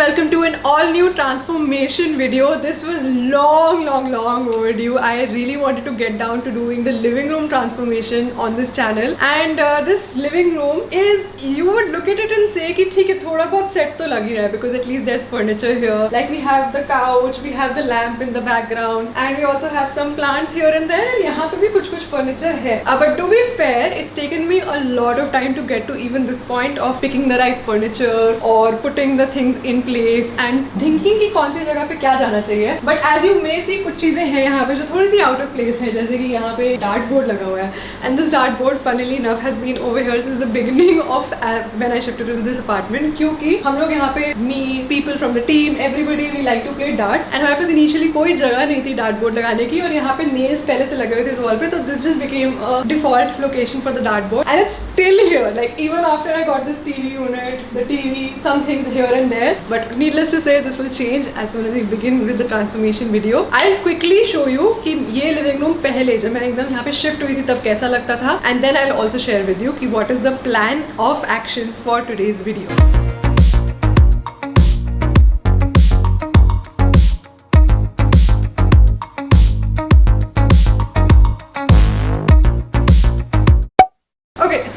welcome to an all new transformation video. This was long overdue. I really wanted to get down to doing the living room transformation on this channel, and this living room is, you would look at it and say कि ठीक है थोड़ा बहुत set तो लग ही रहा है, because at least there's furniture here. Like we have the couch, we have the lamp in the background, and we also have some plants here and there. And यहाँ पे भी कुछ furniture है. But to be fair, it's taken me a lot of time to get to even this point of picking the right furniture or putting the things in place and thinking कि कौन सी जगह पे क्या जाना चाहिए. But as you may see, कुछ चीजें हैं यहाँ पे जो थोड़ी सी out of place है, जैसे कि यहाँ पे dart board लगा हुआ है, and this dart board funnily enough has been over here since the beginning of when I shifted to this apartment, क्योंकि हम लोग यहाँ पे me, people from the team, everybody we like to play darts, and हमारे पास initially कोई जगह नहीं थी dart board लगाने की, और यहाँ पे nails पहले से लगे हुए थे इस wall पे, तो this just became a default location for the dart board, and it's still here. Like even after I got this TV unit, the TV, some things here and there, but needless to say this will change as soon as we begin with the transformation video. I'll quickly show you कि ये living room पहले जब मैं एकदम यहाँ पे shift हुई थी तब कैसा लगता था, and then I'll also share with you कि what is the plan of action for today's video.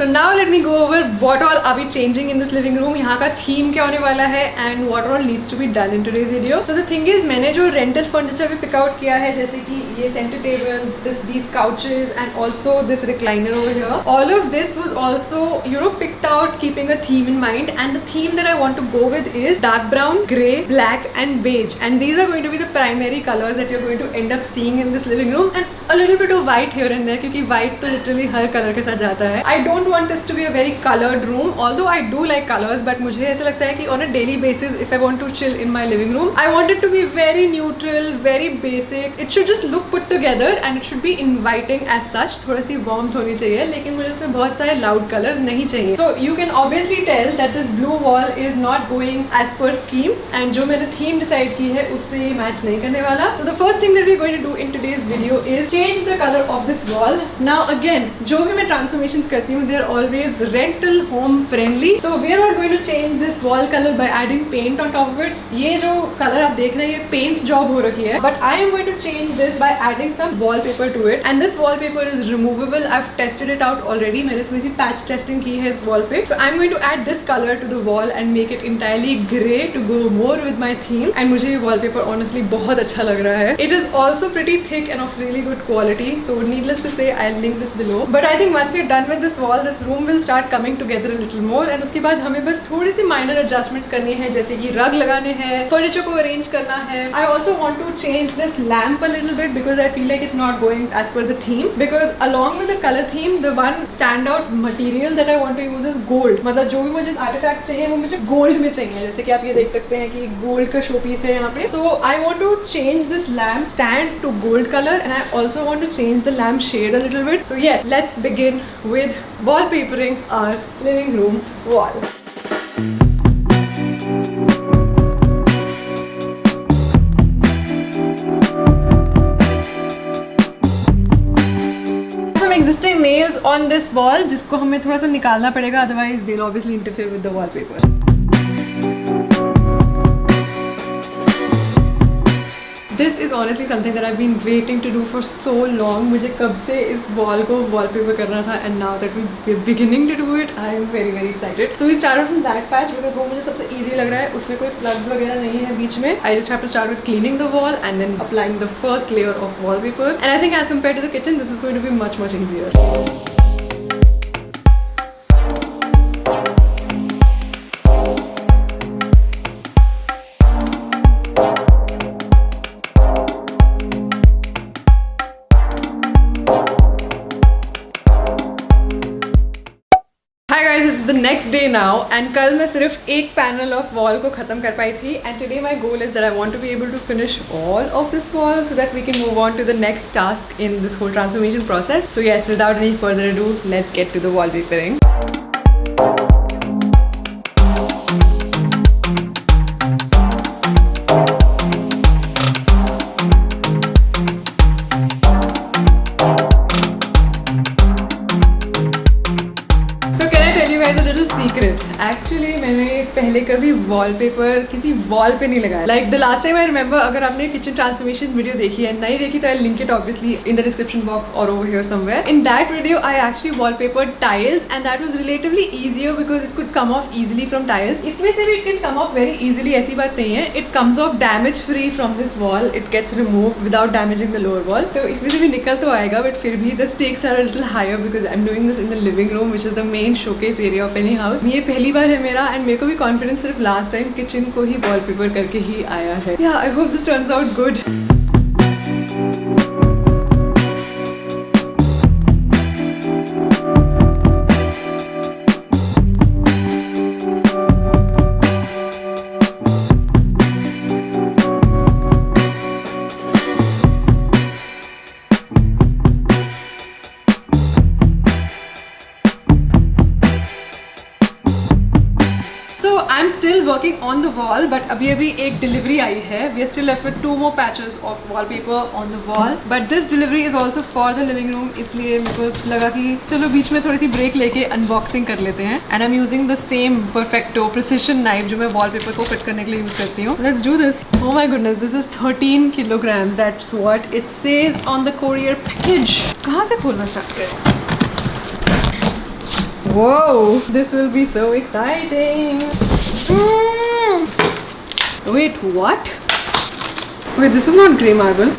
So now let me go over what all are we changing in this living room. यहाँ का theme क्या होने वाला है and what all needs to be done in today's video. So the thing is, मैंने जो rental furniture भी pick out किया है, जैसे कि ये center table, these couches and also this recliner over here. All of this was also picked out keeping a theme in mind, and the theme that I want to go with is dark brown, grey, black and beige, and these are going to be the primary colors that you're going to end up seeing in this living room, and a little bit of white here and there क्योंकि white तो literally हर color के साथ जाता है. I don't want this to be a very colored room, although I do like colors, but मुझे ऐसा लगता है कि on a daily basis if I want to chill in my living room, I want it to be very neutral, very basic. It should just look put together and it should be inviting as such. थोड़ी सी warmth होनी चाहिए, लेकिन मुझे इसमें बहुत सारे loud colors नहीं चाहिए. So you can obviously tell that this blue wall is not going as per scheme, and जो मैंने theme decide की है उससे ये match नहीं करने वाला. So the first thing that we're going to do in today's video is change the color of this wall. Now again, जो भी मैं transformations करती हूँ, they're always rental home friendly, so we are not going to change this wall color by adding paint on top of it. ये जो color आप देख रहे हैं ये paint job हो रखी है, but I am going to change this by adding some wallpaper to it, and this wallpaper is removable. I've tested it out already. मैंने थोड़ी सी patch testing की है इस wall पे, so I'm going to add this color to the wall and make it entirely grey to go more with my theme, and मुझे ये wallpaper honestly बहुत अच्छा लग रहा है. It is also pretty thick and of really good quality, so needless to say I'll link this below. But I think once we're done with this wall, this room will start coming together a little more, and उसके बाद हमें बस थोड़ी सी minor adjustments करनी है, जैसे कि रग लगाने हैं, furniture को arrange करना है. I also want to change this lamp a little bit because I feel like it's not going as per the theme, because along with the color theme, the one standout material that I want to use is gold. मतलब जो भी मुझे artifacts चाहिए वो मुझे gold में चाहिए, जैसे कि आप ये देख सकते हैं कि gold का शो पीस है यहाँ पे. So I want to change this lamp stand to gold color, and I also want to change the lamp shade a little bit. So yes, let's begin with wallpapering our living room wall. Some existing nails on this wall जिसको हमें थोड़ा सा निकालना पड़ेगा, otherwise they'll obviously interfere with the wallpaper. This is honestly something that I've been waiting to do for so long. मुझे कब से इस wall को wallpaper करना था, and now that we're beginning to do it, I am very excited. So we started from that patch because वो मुझे सबसे easy लग रहा है. उसमें कोई plugs वगैरह नहीं है बीच में. I just have to start with cleaning the wall and then applying the first layer of wallpaper. And I think as compared to the kitchen, this is going to be much easier. It's the next day now, and कल मैं सिर्फ एक panel of wall को खत्म कर पाई थी, and today my goal is that I want to be able to finish all of this wall so that we can move on to the next task in this whole transformation process. So yes, without any further ado, let's get to the wallpapering. secret. Actually मैंने पहले कभी wallpaper किसी wall पे नहीं लगाया। Like the last time I remember, अगर आपने kitchen transformation video देखी है, नहीं देखी तो I link it obviously in the description box और over here somewhere. In that video I actually wallpaper tiles and that was relatively easier because it could come off easily from tiles. इसमें से भी it can come off very easily, ऐसी बात नहीं है। It comes off damage free from this wall, it gets remove without damaging the lower wall. तो इसमें से भी निकल तो आएगा, बट फिर भी the stakes are a little higher because I am doing this in the living room which is the main showcase area of any house. ये पहली बार है मेरा एंड मेरे को भी कॉन्फिडेंस सिर्फ लास्ट टाइम किचन को ही वॉलपेपर करके ही आया है। या I hope this turns out good. I'm still working on the wall, but अभी एक delivery आई है. We are still left with 2 more patches of wallpaper on the wall. But this delivery is also for the living room. इसलिए मेरे को लगा कि चलो बीच में थोड़ी सी break लेके unboxing कर लेते हैं. And I'm using the same Perfecto precision knife जो मैं wallpaper को cut करने के लिए use करती हूँ. Let's do this. Oh my goodness, this is 13 kilograms. That's what it says on the courier package. कहाँ से खोलना start करें? Whoa, this will be so exciting. Wait, what? Wait, this is not grey marble.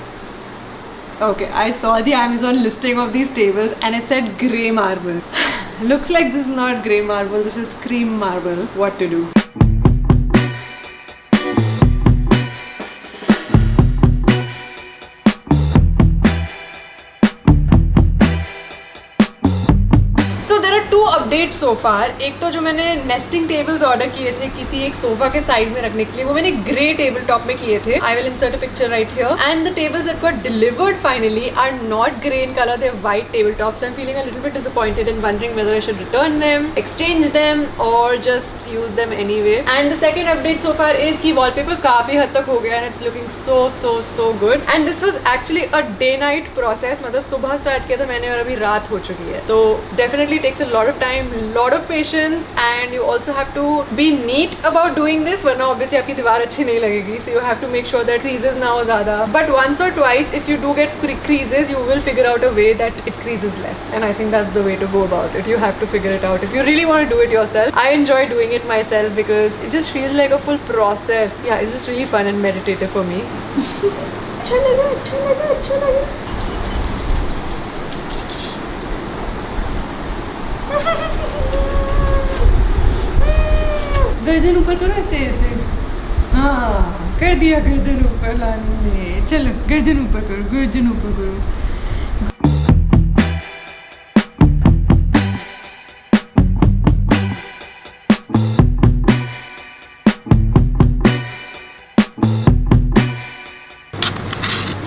Okay, I saw the Amazon listing of these tables and it said grey marble. Looks like this is not grey marble, this is cream marble. What to do? Update so far. एक तो जो मैंने nesting tables order किए थे किसी एक sofa के side में रखने के लिए, वो मैंने ग्रे टेबल टॉप में किए थे. I will insert a picture right here. And the tables that got delivered finally are not grey in colour, they are white table tops. I am feeling a little bit disappointed and wondering whether I should return them, exchange them or just use them anyway. And the second update so far is कि wallpaper काफी हद तक हो गया and it's looking so good. And this was actually a day night process, मतलब सुबह start किया था मैंने और अभी रात हो चुकी है. तो definitely takes a lot of time, lot of patience, and you also have to be neat about doing this, वरना obviously आपकी दीवार अच्छी नहीं लगेगी. So you have to make sure that creases ना हो ज़्यादा. But once or twice if you do get creases, you will figure out a way that it creases less, and I think that's the way to go about it. You have to figure it out if you really want to do it yourself. I enjoy doing it myself because it just feels like a full process. Yeah, it's just really fun and meditative for me. अच्छा लगा. गर्दन ऊपर करो ऐसे. हाँ, कर दिया गर्दन ऊपर लाने. चलो गर्दन ऊपर करो.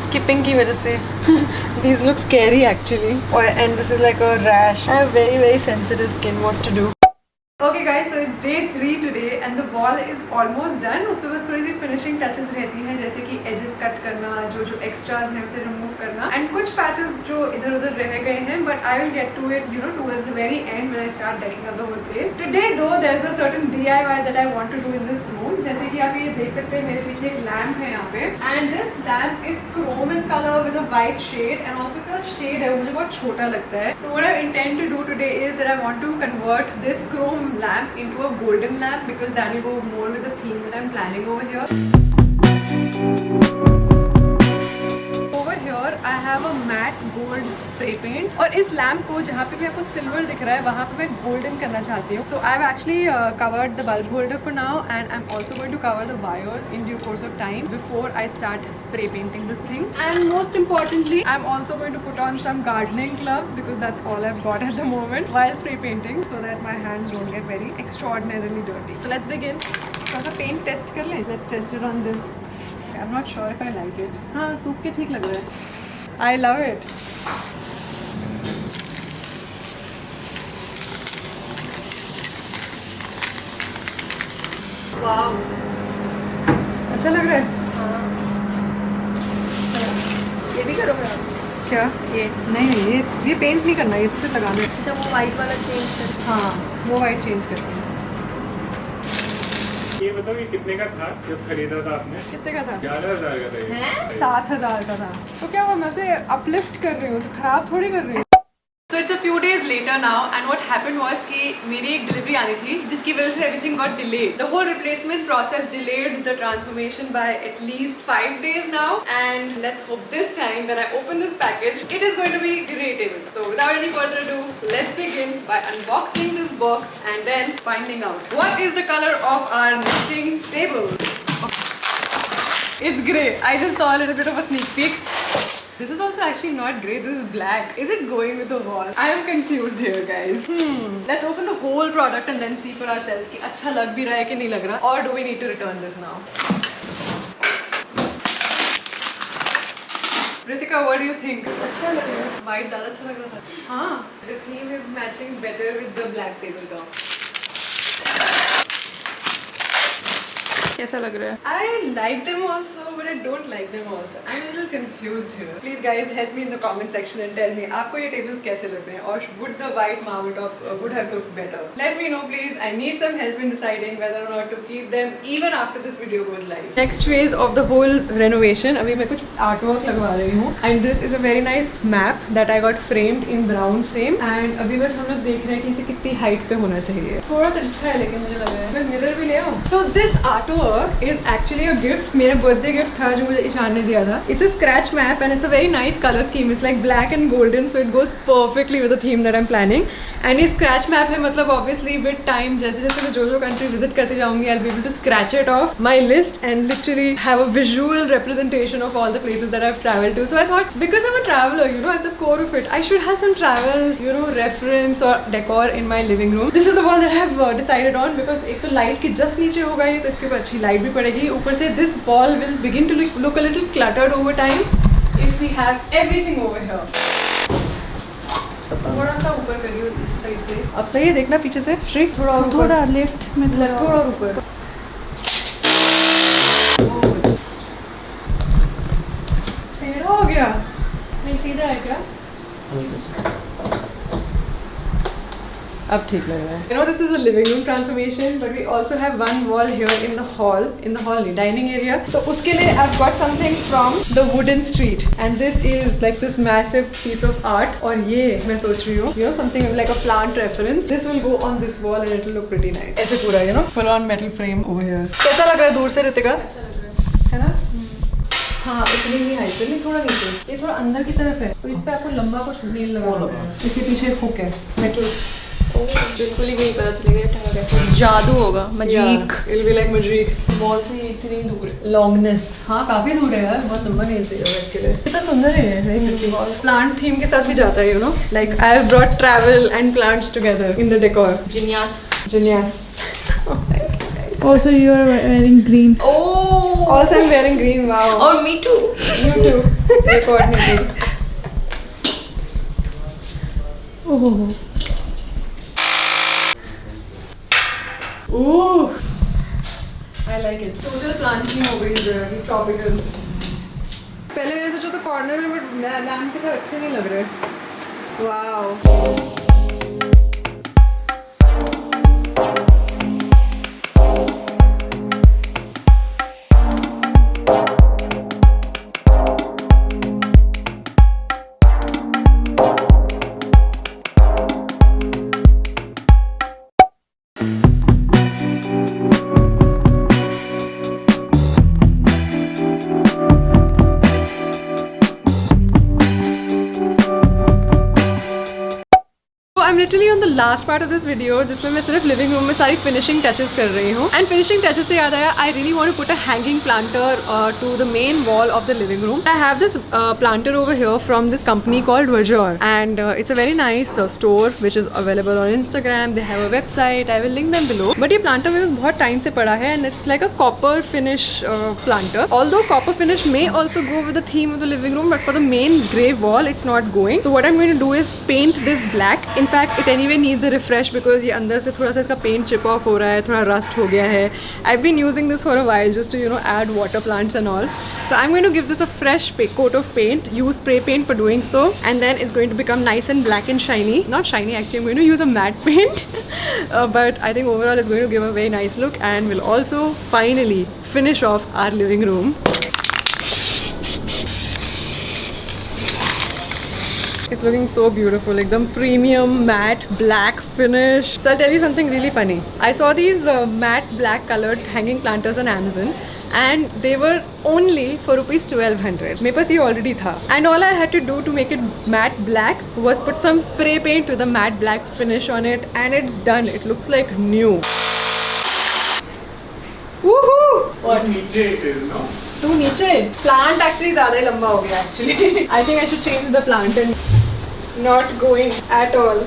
Skipping की वजह से these look scary actually. And this is like a rash. I have very sensitive skin. What to do? Okay guys, so it's day 3 today and the wall is almost done. उसमें बस थोड़ी सी finishing touches रहती हैं, जैसे कि edges cut करना, जो extras हैं उसे रिमूव करना एंड कुछ पैचेस जो इधर उधर रह गए हैं. But I will get to it towards the very end when I start decking up the whole place. Today though there is a certain DIY that I want to do in this room. जैसे कि आप ये देख सकते हैं मेरे पीछे एक लैम्प है यहाँ पे and this lamp is chrome in color with a white shade and also the shade है मुझे बहुत छोटा लगता है. So what I intend to do today is that I want to convert this chrome lamp into a golden lamp because that will go more with the theme that I'm planning over here. Over here I have a matte gold spray paint और इस lamp को जहाँ पे भी आपको silver दिख रहा है वहाँ पे मैं गोल्डन करना चाहती हूँ. So I've actually covered the bulb holder for now and I'm also going to cover the wires in due course of time before I start spray painting this thing. And most importantly I'm also going to put on some gardening gloves because that's all I've got at the moment while spray painting so that my hands don't get very extraordinarily dirty. So let's begin. थोड़ा सा paint test कर लें. Let's test it on this. I'm not sure if I like it. हाँ, सूख के ठीक लग रहा है. I love it. Wow. अच्छा लग रहा है. ये भी करोगे आप? क्या? ये नहीं, ये पेंट नहीं करना, ये सिर्फ लगाना है. अच्छा, वो वाइट वाला चेंज कर. हाँ, वो वाइट चेंज करते हैं. ये बताओ ये कितने का था जब खरीदा था आपने? कितने का था? 11,000 का था ये। 7,000 का था। तो क्या हुआ, मैं उसे अपलिफ्ट कर रही हूँ, तो खराब थोड़ी कर रही हूँ। So it's a few days later now, and what happened was कि मेरी एक डिलीवरी आनी थी जिसकी वजह से everything got delayed. The whole replacement process delayed the transformation by at least 5 days now, and let's hope this time when I open this package, it is going to be great even. So without any further ado, let's begin by unboxing this box and then finding out what is the color of our nesting table. It's grey. I just saw a little bit of a sneak peek. This is also actually not grey, this is black. Is it going with the wall? I am confused here, guys. Let's open the whole product and then see for ourselves कि अच्छा लग भी रहा है कि नहीं लग रहा, or do we need to return this now? Ritika, what do you think? अच्छा लग रहा है. White ज़्यादा अच्छा लग रहा था. हाँ, the theme is matching better with the black tabletop. कैसा लग रहा है? I like them also, but I don't like them also. I'm a little confused here. Please guys help me in the comment section and tell me आपको ये tables कैसे लग रहे हैं, और would the white marble top would have looked better? Let me know please. I need some help in deciding whether or not to keep them even after this video goes live. Next phase of the whole renovation. अभी मैं कुछ artwork लगवा रही हूँ, and this is a very nice map that I got framed in brown frame. And अभी बस हम लोग देख रहे हैं कि इसे कितनी height पे होना चाहिए. थोड़ा तो अच्छा है लेकिन मुझे लग रहा है मैं मिरर भी ले आऊँ. So this artwork is actually a gift. मेरा birthday gift था जो मुझे ईशान ने दिया था. It's a scratch map and it's a very nice color scheme. It's like black and golden, so it goes perfectly with the theme that I'm planning. And ये scratch map है, मतलब obviously with time जैसे जैसे मैं जो country visit करती जाऊँगी, I'll be able to scratch it off my list and literally have a visual representation of all the places that I've traveled to. So I thought, because I'm a traveler, you know, at the core of it, I should have some travel, you know, reference or decor in my living room. This is the wall that I have decided on because एक तो light के just नीचे होगा ये, तो इसके ऊपर अच्छी light भी पड़ेगी. ऊपर से this wall will begin to look a little cluttered over time if we have everything over here. थोड़ा सा ऊपर करियो इस साइड से. अब सही है, देखना पीछे से श्री. थोड़ा लेफ्ट में थोड़ा ऊपर. टेढ़ा हो गया. नहीं सीधा है क्या? अब ठीक लग रहा है. You know, this is a living room transformation, but we also have one wall here in the hall, dining area. So उसके लिए I've got something from the wooden street, and this is like this massive piece of art. और ये मैं सोच रही हूँ, you know, something like a plant reference. This will go on this wall and it will look pretty nice. ऐसे पूरा, you know, full on metal frame over here. कैसा लग रहा है दूर से रितिका? अच्छा लग रहा है ना? हाँ, इतनी ही हाइट पे नहीं, थोड़ा नीचे. ये थोड़ा अंदर की तरफ है, तो इस पे आपको लंबा कुछ नील लगाना है. इसके पीछे हुक है मेटल. बिल्कुल ही नहीं पता चलेगा. जादू होगा, मजीक. It'll be like magic. Ball से इतनी दूर है. लॉन्गनेस. हाँ, काफी दूर है यार, बहुत लंबा नहीं चाहिए होगा इसके लिए. कितना सुंदर है ये. प्लांट थीम के साथ भी जाता है, you know, like I have brought travel and plants together in the decor. Genius. Also you are wearing green. Oh. Also I'm wearing green. Wow. Oh, me too. You too. We coordinated. Oh. Ooh, I like it. Total plant theme हो गई इधर, tropical. पहले मैंने सोचा तो corner में, but lamp के साथ अच्छे नहीं लग रहे. Wow. I'm literally on the last part of this video जिसमें मैं सिर्फ लिविंग रूम में सारी फिनिशिंग टचेस कर रही हूँ. एंड फिनिशिंग टचेस से याद आया, I really want to put a hanging planter to the main wall of the living room. I have this planter over here from this company called Verjor, and it's a very nice store which is available on Instagram. They have a website. I will link them below. But ये planter मेरे बहुत time से पड़ा है, and it's like a copper finish planter. Although copper finish may also go with the theme of the living room, but for the main grey wall it's not going. So what I'm going to do is paint this black. In fact, it anyway needs a refresh because ये अंदर से थोड़ा सा इसका paint chip off हो रहा है, थोड़ा rust हो गया है. I've been using this for a while just to, you know, add water plants and all. So I'm going to give this a fresh coat of paint. Use spray paint for doing so, and then it's going to become nice and black and shiny. Not shiny actually. I'm going to use a matte paint, but I think overall it's going to give a very nice look, and will also finally finish off our living room. It's looking so beautiful, like the premium matte black finish. So I'll tell you something really funny. I saw these matte black colored hanging planters on Amazon, and they were only for rupees 1200. मेरे पास ये already था. And all I had to do to make it matte black was put some spray paint with a matte black finish on it, and it's done. It looks like new. Woohoo! What? नीचे it is, no? तू नीचे? Plant actually ज़्यादा ही लंबा हो गया actually. I think I should change the plant and not going at all.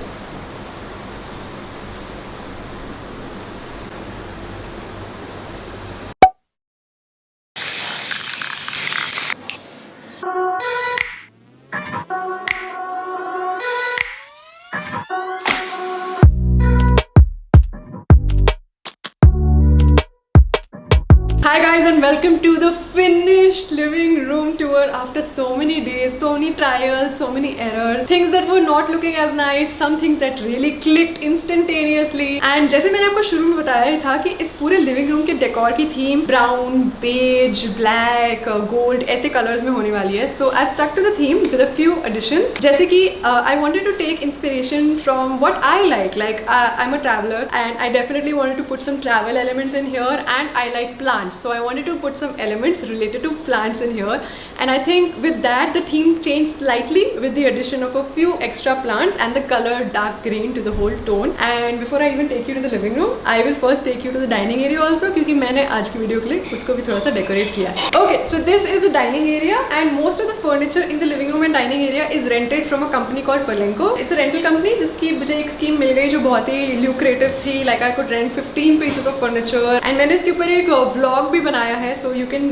Hi guys, and welcome to the finished living room tour after so many days, so many trials, so many errors, things that were not looking as nice, some things that really clicked instantaneously. And जैसे मैंने आपको शुरू में बताया ही था कि इस पूरे लिविंग रूम के डेकोर की theme brown, beige, black, gold ऐसे कलर्स में होने वाली है. So I've stuck to the theme with a few additions. जैसे कि I wanted to take inspiration from what I like I'm a traveler and I definitely wanted to put some travel elements in here, and I like plants. So I wanted to put some elements related to plants in here, and I think with that the theme changed slightly with the addition of a few extra plants and the color dark green to the whole tone. And before I even take you to the living room, I will first take you to the dining area also, क्योंकि मैंने आज की video के लिए उसको भी थोड़ा सा डेकोरेट किया है. Okay, so this is the dining area, and most of the furniture in the living room and dining area is rented from a company called Furlenco. It's a rental company जिसकी मुझे एक scheme मिल गई जो बहुत ही lucrative थी. Like I could rent 15 pieces of furniture, and मैंने इसके ऊपर एक vlog भी बनाया है, so you can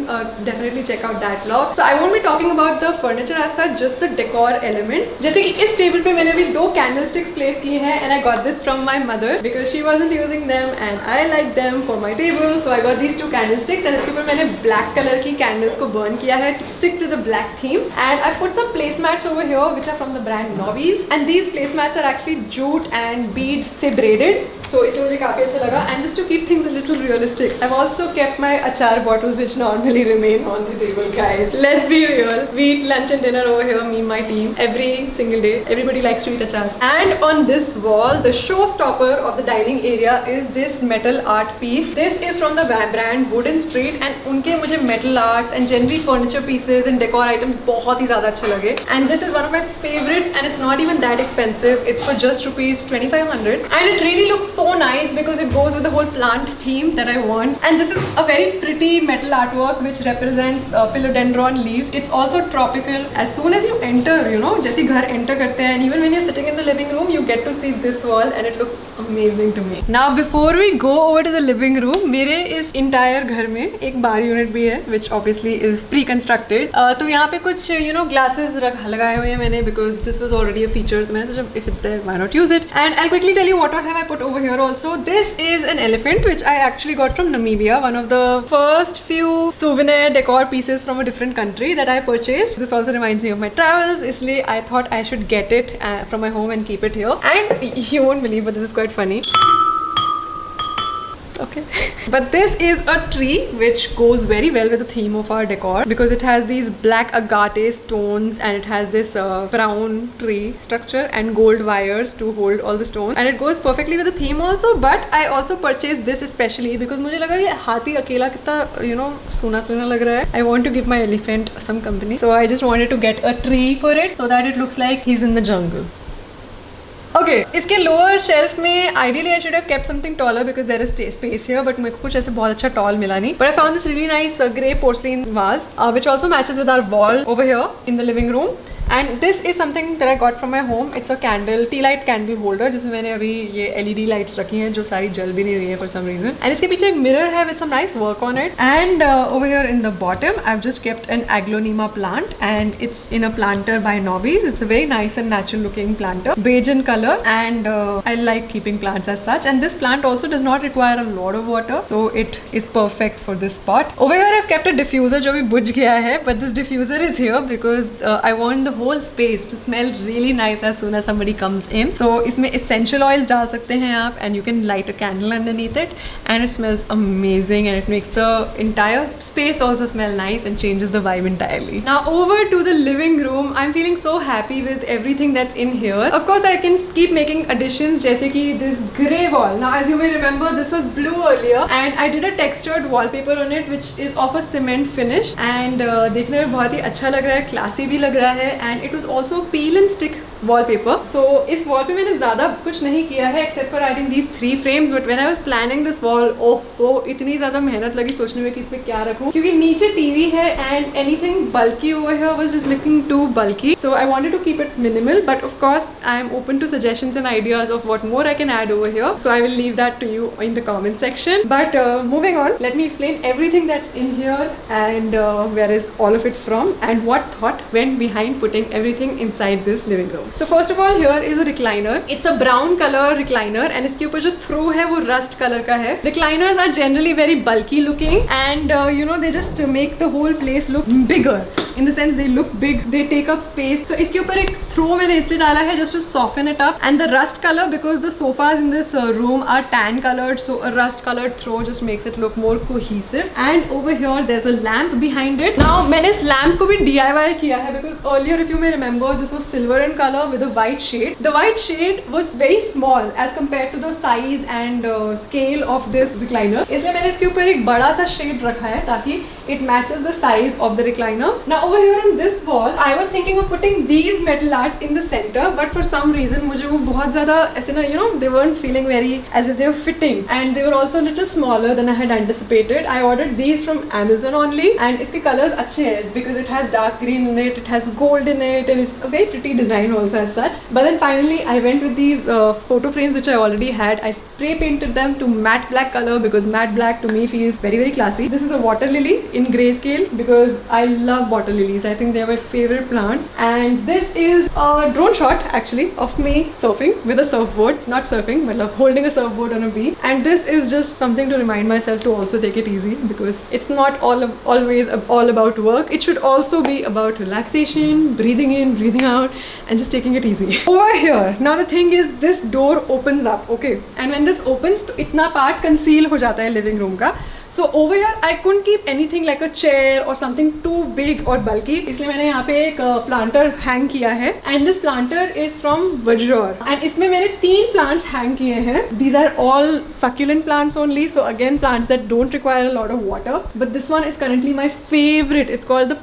definitely check out that vlog. So I won't be talking about the furniture as such, just the decor elements. जैसे कि इस टेबल पे मैंने अभी 2 candlesticks place किए हैं, and I got this from my mother because she wasn't using them and I like them for my table, so I got these 2 candlesticks, and इसके ऊपर मैंने black color की candles को burn किया है to stick to the black theme. And I've put some placemats over here which are from the brand Novies, and these placemats are actually jute and beads से braided. So इससे मुझे काफी अच्छा लगा, and just to keep things a little realistic, I've also kept my achar bottles which normally remain on the table, guys. Let's be real. We eat lunch and dinner over here, me and my team, every single day. Everybody likes to eat achar. And on this wall, the showstopper of the dining area is this metal art piece. This is from the brand Wooden Street, and उनके मुझे metal arts and generally furniture pieces and decor items बहुत ही ज़्यादा अच्छे लगे. And this is one of my favorites, and it's not even that expensive. It's for just rupees 2500, and it really looks so nice because it goes with the whole plant theme that I want. And this is a very pretty metal artwork which represents philodendron leaves. It's also tropical. As soon as you enter, you know, जैसे घर enter करते हैं, and even when you're sitting in the living room, you get to see this wall, and it looks amazing to me. Now before we go over to the living room, मेरे इस entire घर में एक bar unit भी है, which obviously is pre-constructed. तो यहाँ पे कुछ you know glasses लगाए हुए हैं मैंने because this was already a feature. तो मैंने सोचा if it's there, why not use it? And I'll quickly tell you what have I put over here also. This is an elephant which I actually got from Namibia, one of the first few souvenir decor pieces from a different country that I purchased. This also reminds me of my travels, इसलिए I thought I should get it from my home and keep it here. And you won't believe, but this is quite funny. Okay. But this is a tree which goes very well with the theme of our decor because it has these black agate stones, and it has this brown tree structure and gold wires to hold all the stones, and it goes perfectly with the theme also. But I also purchased this especially because मुझे लगा ये हाथी अकेला कितना you know सूना सूना लग रहा है. I want to give my elephant some company, so I just wanted to get a tree for it so that it looks like he's in the jungle. Okay, इसके लोअर शेल्फ में ideally I should have kept something taller because there is space here, but मुझे कुछ ऐसे बहुत अच्छा tall मिला नहीं. But I found this really nice grey porcelain vase which also matches with our wall over here in the living room. And this is something that I got from my home. It's a candle T light candle holder जिसमें मैंने अभी ये LED lights रखी हैं जो सारी जल भी नहीं रही है फॉर सम रीजन. एंड इसके पीछे एक मिरर है with some nice work on it. And over here in the bottom I have just kept an aglaonema plant and it's in a planter by Nobby's. It's a very nice and natural looking planter, beige in color, and I like keeping plants as such. And this plant also does not require a lot of water, so it is perfect for this spot. Over here I've kept a diffuser जो भी बुझ गया है, but this diffuser is here because I want the whole space to smell really nice as soon as somebody comes in. So इसमें essential oils डाल सकते हैं आप, and you can light a candle underneath it, and it smells amazing, and it makes the entire space also smell nice and changes the vibe entirely. Now over to the living room. I'm feeling so happy with everything that's in here. Of course I can keep making additions जैसे कि this grey wall. Now as you may remember this was blue earlier and I did a textured wallpaper on it which is of a cement finish and देखने में बहुत ही अच्छा लग रहा है, classy भी लग रहा है, and it was also peel and stick wallpaper. So इस wall पे मैंने ज़्यादा कुछ नहीं किया है except for adding these 3 frames, but when I was planning this wall, oh इतनी ज़्यादा मेहनत लगी सोचने में कि इस पे क्या रखूँ, क्योंकि नीचे TV है and anything bulky over here was just looking too bulky. So I wanted to keep it minimal, but of course I am open to suggestions and ideas of what more I can add over here. So I will leave that to you in the comment section. But moving on, let me explain everything that's in here and where is all of it from and what thought went behind putting everything inside this living room. So first of all, here is a recliner. It's a brown color recliner and इसके ऊपर जो throw है वो rust color का है. Recliners are generally very bulky looking and you know they just make the whole place look bigger. In the sense they look big, they take up space. So इसके ऊपर एक throw मैंने इसलिए डाला है just to soften it up, and the rust color because the sofas in this room are tan colored, so a rust colored throw just makes it look more cohesive. And over here there's a lamp behind it. Now मैंने इस lamp को भी DIY किया है because earlier if you may remember this was silver in color with a white shade. The white shade was very small as compared to the size and scale of this recliner. इसलिए मैंने इसके ऊपर एक बड़ा सा shade रखा है ताकि it matches the size of the recliner. Now over here on this wall I was thinking of putting these metal arts in the center, but for some reason मुझे वो बहुत ज़्यादा ऐसे ना you know they weren't feeling very as if they were fitting and they were also a little smaller than I had anticipated. I ordered these from Amazon only and इसके colors अच्छे हैं because it has dark green in it, it has gold in it, and it's a very pretty design also as such. But then finally I went with these photo frames which I already had. I spray painted them to matte black color because matte black to me feels very very classy. This is a water lily in grayscale because I love water lilies. I think they are my favorite plants. And this is a drone shot actually of me surfing with a surfboard. Not surfing, but holding a surfboard on a beach. And this is just something to remind myself to also take it easy because it's not always all about work. It should also be about relaxation, breathing in, breathing out, and just taking it easy. Over here, now the thing is this door opens up, okay? And when this opens, तो इतना part conceal हो जाता है living room का. So over here I couldn't keep anything like a chair or something too big or bulky. इसलिए मैंने यहाँ पे एक planter hang किया है and this planter is from Vajror and इसमें मैंने 3 plants hang किए हैं. These are all succulent plants only, so again plants that don't require a lot of water. But this one is currently my favorite. It's called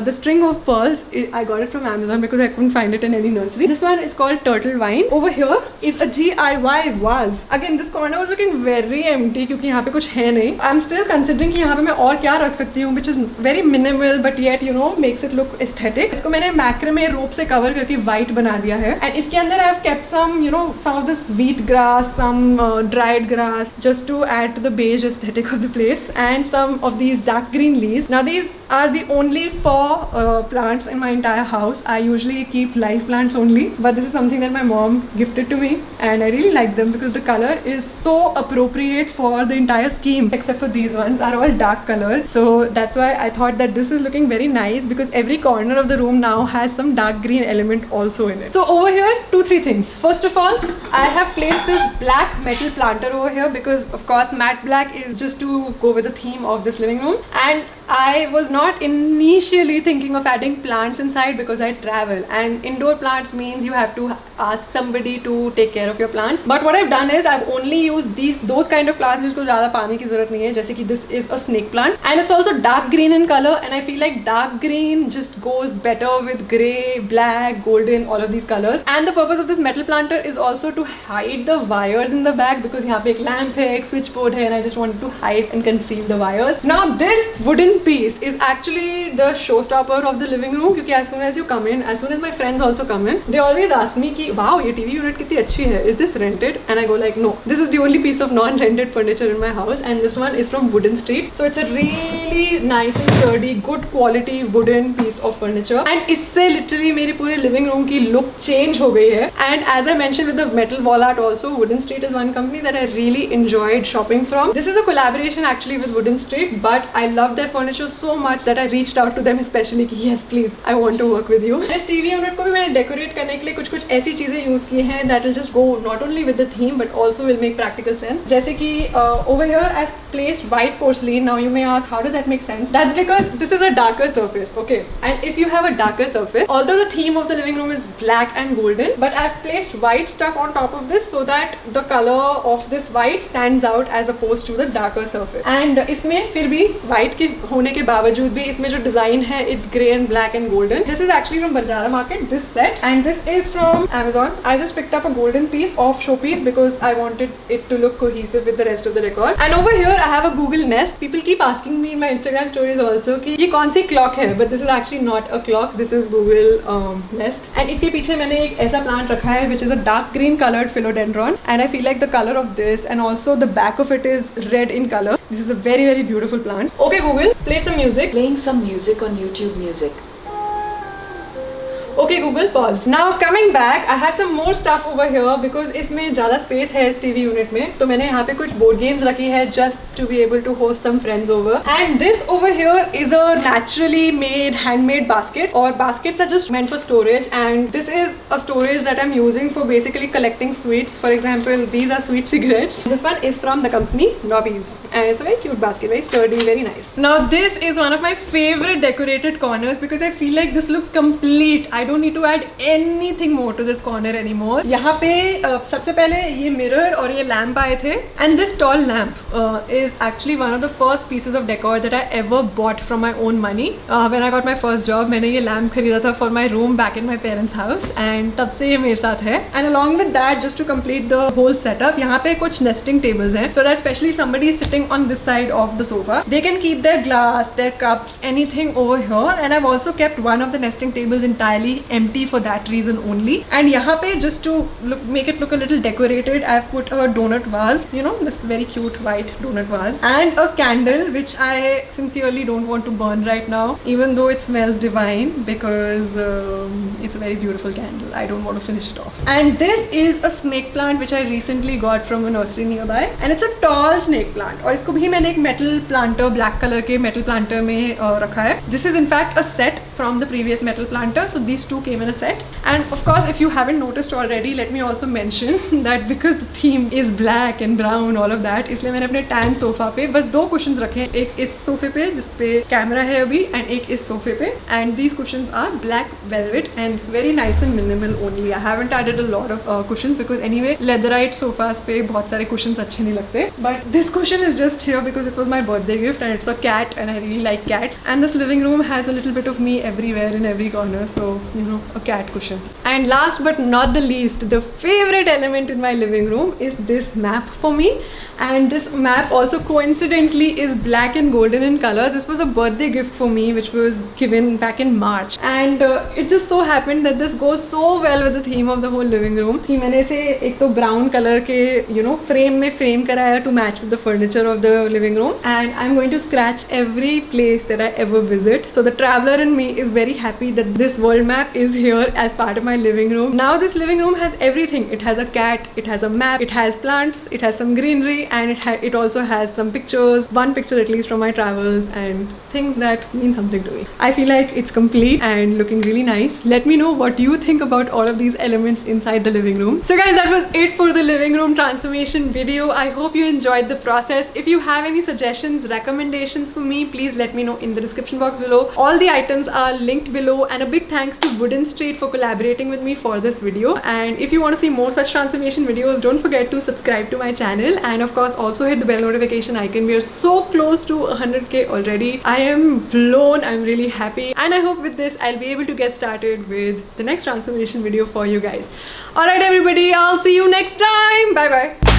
the string of pearls. I got it from Amazon because I couldn't find it in any nursery. This one is called turtle vine. Over here is a DIY vase. Again this corner was looking very empty क्योंकि यहाँ पे कुछ है नहीं. I'm still considering कि यहाँ पे मैं और क्या रख सकती हूँ which is very minimal but yet you know makes it look aesthetic. इसको मैंने macrame rope से cover करके white बना दिया है and इसके अंदर I have kept some you know some of this wheat grass, some dried grass just to add to the beige aesthetic of the place and some of these dark green leaves. Now these are the only 4 plants in my entire house. I usually keep live plants only, but this is something that my mom gifted to me and I really like them because the color is so appropriate for the entire scheme except for these ones are all dark colored. So that's why I thought that this is looking very nice because every corner of the room now has some dark green element also in it. So over here 2-3 things. First of all, I have placed this black metal planter over here because of course matte black is just to go with the theme of this living room, and I was not initially thinking of adding plants inside because I travel and indoor plants means you have to ask somebody to take care of your plants. But what I've done is I've only used those kind of plants जिसको ज़्यादा पानी की ज़रूरत नहीं है, जैसे कि this is a snake plant and it's also dark green in color and I feel like dark green just goes better with grey, black, golden, all of these colors. And the purpose of this metal planter is also to hide the wires in the back because यहाँ पे एक lamp है, एक switchboard है and I just wanted to hide and conceal the wires. Now this wooden piece is actually the showstopper of the living room क्योंकि as soon as you come in, as soon as my friends also come in, they always ask me कि wow ये TV unit कितनी अच्छी है, is this rented? And I go like no, this is the only piece of non-rented furniture in my house and this one is from Wooden Street, so it's a really nice and sturdy, good quality wooden piece of furniture and इससे literally मेरी पूरे living room की look change हो गई है. And as I mentioned with the metal wall art also, Wooden Street is one company that I really enjoyed shopping from. This is a collaboration actually with Wooden Street, but I love their furniture so much that I reached out to them especially कि yes please I want to work with you. इस TV unit को भी मैंने decorate करने के लिए कुछ ऐसी चीजें use की हैं that will just go not only with the theme but also will make practical sense. जैसे कि over here I've placed white porcelain. Now you may ask how does that make sense? That's because this is a darker surface, okay? And if you have a darker surface, although the theme of the living room is black and golden, but I've placed white stuff on top of this so that the color of this white stands out as opposed to the darker surface. And इसमें फिर भी white के होने के बावजूद भी इसमें जो design है it's grey and black and golden. This is actually from Banjara Market, this set, and this is from Amazon. I just picked up a golden piece of showpiece because I wanted it to look cohesive with the rest of the decor. And over here I have a Google Nest. People keep asking me in my Instagram stories also कि ये कौन सी clock है, but this is actually not a clock. This is Google Nest. And इसके पीछे मैंने एक ऐसा plant रखा है which is a dark green colored philodendron, and I feel like the color of this and also the back of it is red in color. This is a very very beautiful plant. Okay Google, play some music. Playing some music on YouTube Music. Okay Google, pause. Now coming back, I have some more stuff over here because इसमें ज़्यादा space है इस TV unit में, तो मैंने यहाँ पे कुछ board games रखी है just to be able to host some friends over. And this over here is a naturally made handmade basket, or baskets are just meant for storage, and this is a storage that I'm using for basically collecting sweets. For example, these are sweet cigarettes. This one is from the company Nobbies and it's a very cute basket, very sturdy, very nice. Now this is one of my favorite decorated corners because I feel like this looks complete. I don't need to add anything more to this corner anymore. यहाँ पे सबसे पहले ये mirror और ये lamp आए थे, and this tall lamp is actually one of the first pieces of decor that I ever bought from my own money. When I got my first job, मैंने ये lamp खरीदा था for my room back in my parents' house, and तब से ये मेरे साथ है. And along with that, just to complete the whole setup, यहाँ पे कुछ nesting tables हैं, so that especially somebody is sitting on this side of the sofa, they can keep their glass, their cups, anything over here. And I've also kept one of the nesting tables entirely empty for that reason only. And यहाँ पे just to make it look a little decorated, I've put a donut vase, you know, this very cute white donut vase, and a candle which I sincerely don't want to burn right now, even though it smells divine, because it's a very beautiful candle. I don't want to finish it off. And this is a snake plant which I recently got from a nursery nearby, and it's a tall snake plant. और इसको भी मैंने एक metal planter, black color के metal planter में रखा है. This is in fact a set from the previous metal planter, so these two came in a set. And of course, if you haven't noticed already, let me also mention that because the theme is black and brown, all of that, इसलिए मैंने अपने tan sofa पे बस दो cushions रखे हैं, एक इस sofa पे जिस पे कैमरा है अभी, and एक इस sofa पे. And these cushions are black velvet and very nice and minimal only. I haven't added a lot of cushions because anyway leatherite sofas पे बहुत सारे cushions अच्छे नहीं लगते. But this cushion is just here because it was my birthday gift and it's a cat and I really like cats. And this living room has a little bit of me everywhere in every corner, so you know, a cat cushion. And last but not the least, the favorite element in my living room is this map for me. And this map also coincidentally is black and golden in color. This was a birthday gift for me which was given back in March, and it just so happened that this goes so well with the theme of the whole living room कि मैंने इसे एक तो brown color के you know frame में frame कराया to match with the furniture of the living room, and I'm going to scratch every place that I ever visit. So the traveler in me is very happy that this world map is here as part of my living room. Now this living room has everything. It has a cat, it has a map, it has plants, it has some greenery, and it also has some pictures, one picture at least from my travels and things that mean something to me. I feel like it's complete and looking really nice. Let me know what you think about all of these elements inside the living room. So guys, that was it for the living room transformation video. I hope you enjoyed the process. If you have any suggestions, recommendations for me, please let me know in the description box below. All the items are linked below, and a big thanks to Wooden Street for collaborating with me for this video. And if you want to see more such transformation videos, don't forget to subscribe to my channel, and of course also hit the bell notification icon. We are so close to 100k already. I am blown. I'm really happy, and I hope with this I'll be able to get started with the next transformation video for you guys. Alright everybody, I'll see you next time. Bye bye.